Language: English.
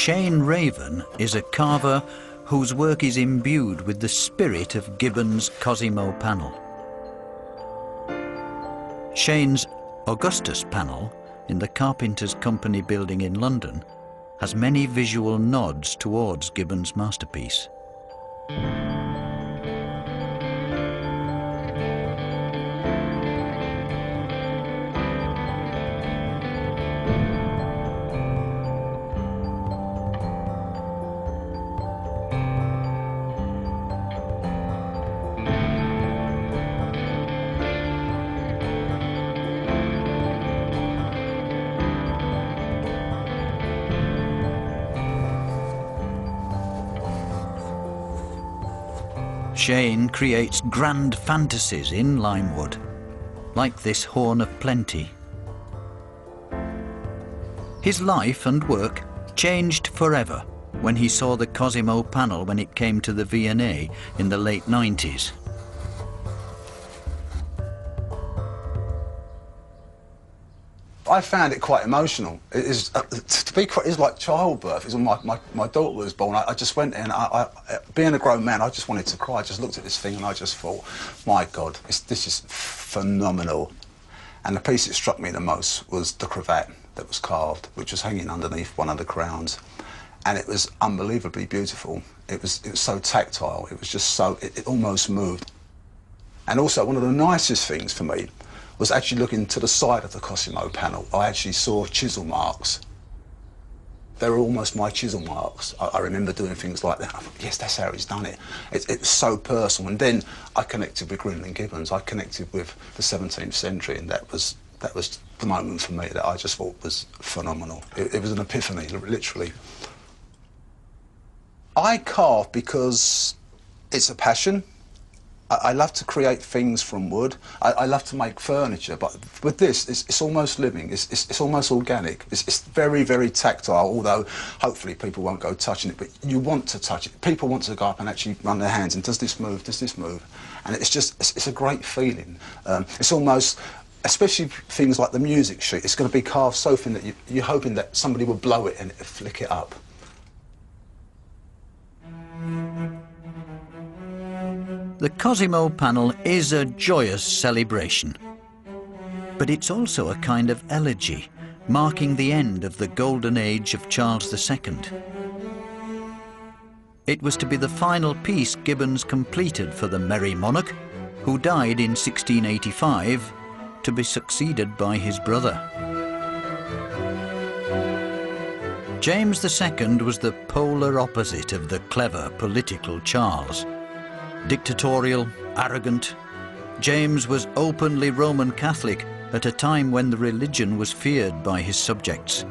Shane Raven is a carver whose work is imbued with the spirit of Gibbons' Cosimo panel. Shane's Augustus panel in the Carpenters' Company building in London has many visual nods towards Gibbons' masterpiece. Shane creates grand fantasies in limewood, like this Horn of Plenty. His life and work changed forever when he saw the Cosimo panel when it came to the V&A in the late 90s. I found it quite emotional. It is, to be quite, it's like childbirth. It's when my daughter was born. I just went in. Being a grown man, I just wanted to cry. I just looked at this thing and I just thought, my God, this is phenomenal. And the piece that struck me the most was the cravat that was carved, which was hanging underneath one of the crowns, and it was unbelievably beautiful. It was so tactile. It was just so it almost moved. And also, one of the nicest things for me was actually looking to the side of the Cosimo panel. I actually saw chisel marks. They were almost my chisel marks. I remember doing things like that. I thought, yes, that's how he's done it. It was so personal. And then I connected with Grinling Gibbons. I connected with the 17th century, and that was the moment for me that I just thought was phenomenal. It was an epiphany, literally. I carve because it's a passion. I love to create things from wood. I love to make furniture, but with this, it's almost living. It's almost organic. It's very, very tactile, although hopefully people won't go touching it, but you want to touch it. People want to go up and actually run their hands and does this move, does this move? And it's a great feeling. It's almost, especially things like the music sheet, it's going to be carved so thin that you're hoping that somebody will blow it and flick it up. The Cosimo panel is a joyous celebration, but it's also a kind of elegy, marking the end of the golden age of Charles II. It was to be the final piece Gibbons completed for the Merry Monarch, who died in 1685, to be succeeded by his brother. James II was the polar opposite of the clever political Charles. Dictatorial, arrogant, James was openly Roman Catholic at a time when the religion was feared by his subjects.